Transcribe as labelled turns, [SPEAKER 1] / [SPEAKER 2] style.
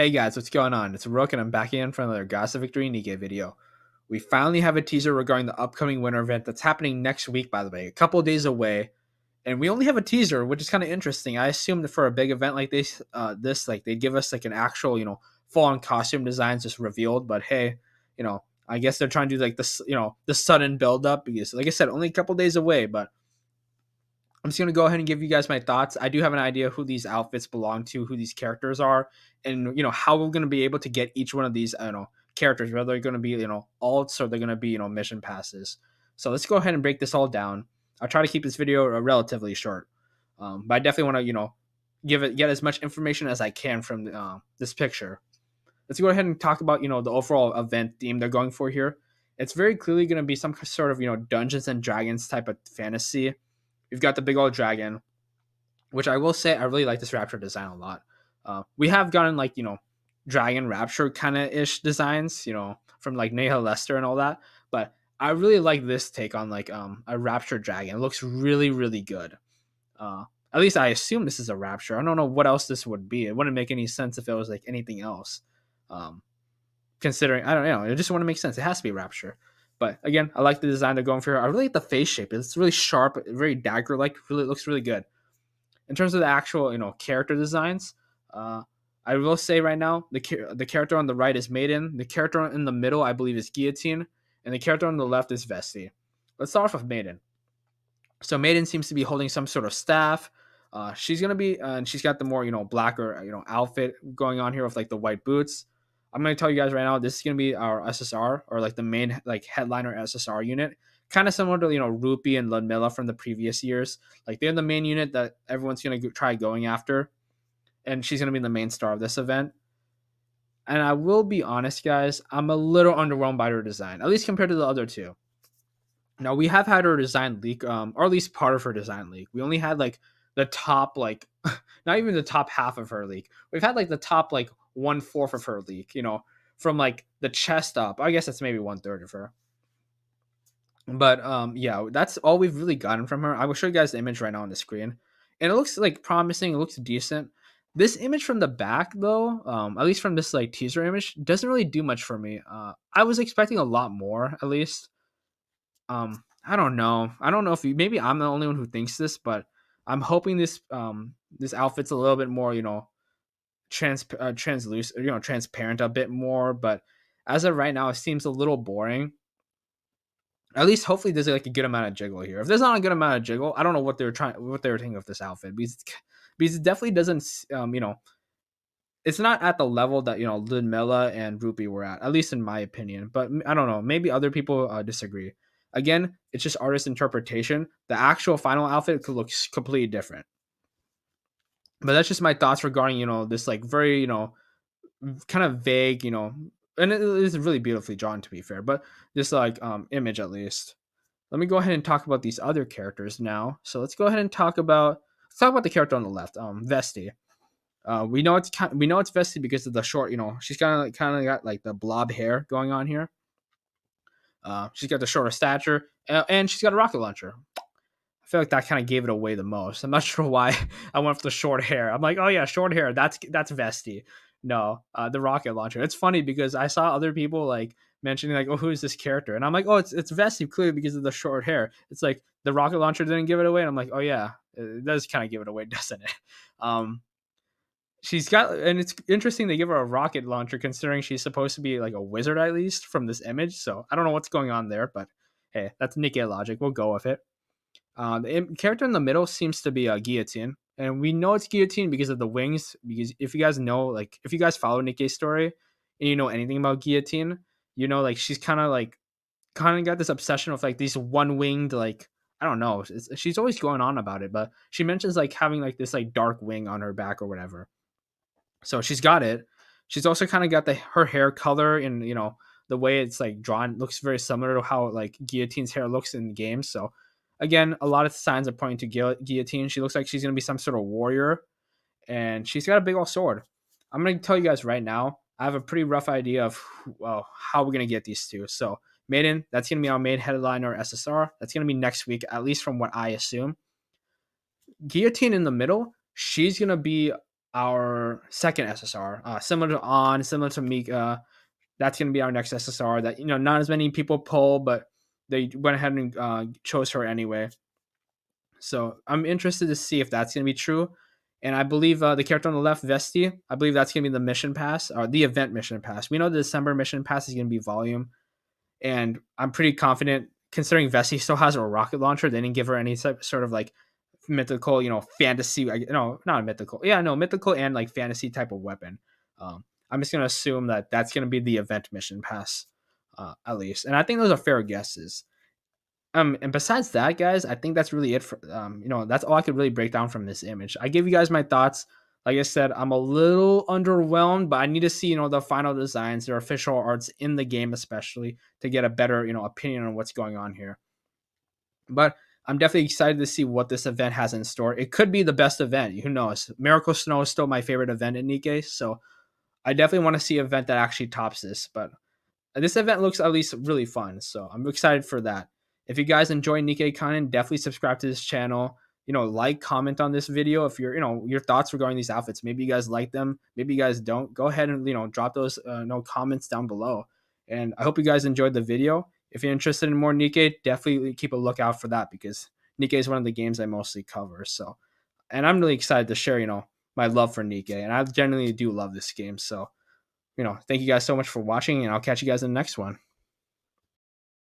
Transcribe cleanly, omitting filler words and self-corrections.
[SPEAKER 1] Hey guys, what's going on? It's Rook and I'm back again for another Gods of Victory NIKKE video. We finally have a teaser regarding the upcoming winter event that's happening next week, by the way, a couple of days away. And we only have a teaser, which is kind of interesting. I assumed that for a big event like this, like they'd give us like an actual, full-on costume designs just revealed. But hey, I guess they're trying to do like this, the sudden build-up because, like I said, only a couple days away. But I'm just gonna go ahead and give you guys my thoughts. I do have an idea who these outfits belong to, who these characters are, and how we're gonna be able to get each one of these, characters. Whether they're gonna be alts or they're gonna be mission passes. So let's go ahead and break this all down. I'll try to keep this video relatively short, but I definitely want to get as much information as I can from this picture. Let's go ahead and talk about the overall event theme they're going for here. It's very clearly going to be some sort of Dungeons and Dragons type of fantasy. We've got the big old dragon, which I will say I really like this Rapture design a lot. We have gotten like Dragon Rapture kind of ish designs, from like Neha Lester and all that, but I really like this take on like a Rapture dragon. It looks really really good. Uh, at least I assume this is a Rapture. I don't know what else this would be. It wouldn't make any sense if it was like anything else. Um, Considering I don't know, it just wouldn't make sense. It has to be Rapture. But again, I like the design they're going for here. I really like the face shape. It's really sharp, very dagger like. Really looks really good. In terms of the actual character designs, I will say right now the character on the right is Maiden. The character in the middle I believe is Guillotine, and the character on the left is Vesti. Let's start off with Maiden. So Maiden seems to be holding some sort of staff. She's gonna be, and she's got the more blacker outfit going on here with like the white boots. I'm gonna tell you guys right now, this is gonna be our SSR or like the main like headliner SSR unit, kind of similar to Rupee and Ludmilla from the previous years. Like they're the main unit that everyone's gonna try going after, and she's gonna be the main star of this event. And I will be honest, guys, I'm a little underwhelmed by her design, at least compared to the other two. Now we have had her design leak, or at least part of her design leak. We only had like the top, like not even the top half of her leak. We've had like the top like 1/4 of her leak, from like the chest up. I guess that's maybe 1/3 of her. But yeah, that's all we've really gotten from her. I will show you guys the image right now on the screen, and it looks like promising. It looks decent. This image from the back, though, at least from this like teaser image, doesn't really do much for me. I was expecting a lot more, at least. I don't know. I don't know if maybe I'm the only one who thinks this, but I'm hoping this outfit's a little bit more translucent, transparent a bit more. But as of right now, it seems a little boring. At least hopefully there's like a good amount of jiggle here. If there's not a good amount of jiggle, I don't know what they were thinking of this outfit, because it definitely doesn't it's not at the level that Ludmilla and Rupee were at least in my opinion. But I don't know, maybe other people disagree. Again, it's just artist interpretation. The actual final outfit could look completely different. But that's just my thoughts regarding this like very kind of vague and it is really beautifully drawn to be fair, but this like image at least. Let me go ahead and talk about these other characters now. So let's go ahead and let's talk about the character on the left, Vesti. We know it's Vesti because of the short, she's kind of got like the blob hair going on here. She's got the shorter stature, and she's got a rocket launcher. I feel like that kind of gave it away the most. I'm not sure why I went for the short hair. I'm like, oh yeah, short hair. That's Vesti. No, the rocket launcher. It's funny because I saw other people like mentioning like, oh, who is this character? And I'm like, oh, it's Vesti clearly because of the short hair. It's like the rocket launcher didn't give it away, and I'm like, oh yeah, it does kind of give it away, doesn't it? She's got, and it's interesting they give her a rocket launcher considering she's supposed to be like a wizard at least from this image. So I don't know what's going on there, but hey, that's NIKKE logic. We'll go with it. The character in the middle seems to be a Guillotine, and we know it's Guillotine because of the wings. Because if you guys know, like, if you guys follow NIKKE's story and you know anything about Guillotine, like she's kind of got this obsession with like these one winged, like, I don't know. She's always going on about it, but she mentions like having like this like dark wing on her back or whatever. So she's got it. She's also kind of got her hair color and the way it's like drawn looks very similar to how like Guillotine's hair looks in the game. So again, a lot of signs are pointing to Guillotine. She looks like she's gonna be some sort of warrior, and she's got a big old sword. I'm gonna tell you guys right now. I have a pretty rough idea of how we're gonna get these two. So Maiden, that's gonna be our main headliner SSR. That's gonna be next week, at least from what I assume. Guillotine in the middle, she's gonna be our second SSR, similar to On, similar to Mika. That's going to be our next SSR that, not as many people pull, but they went ahead and chose her anyway. So I'm interested to see if that's going to be true. And I believe the character on the left, Vesti, I believe that's going to be the mission pass or the event mission pass. We know the December mission pass is going to be volume. And I'm pretty confident, considering Vesti still has a rocket launcher, they didn't give her any sort of like mythical, fantasy. No, not mythical. Yeah, no, mythical and like fantasy type of weapon. I'm just gonna assume that that's gonna be the event mission pass, at least. And I think those are fair guesses. And besides that, guys, I think that's really it for that's all I could really break down from this image. I give you guys my thoughts. Like I said, I'm a little underwhelmed, but I need to see, the final designs, their official arts in the game, especially to get a better, opinion on what's going on here. But I'm definitely excited to see what this event has in store. It could be the best event. Who knows? Miracle Snow is still my favorite event in NIKKE, so I definitely want to see an event that actually tops this. But this event looks at least really fun, so I'm excited for that. If you guys enjoy NIKKE content, definitely subscribe to this channel. Like, comment on this video if you're, your thoughts regarding these outfits. Maybe you guys like them, maybe you guys don't. Go ahead and drop those no comments down below. And I hope you guys enjoyed the video. If you're interested in more NIKKE, definitely keep a lookout for that because NIKKE is one of the games I mostly cover. So, and I'm really excited to share, my love for NIKKE, and I genuinely do love this game. So, thank you guys so much for watching, and I'll catch you guys in the next one.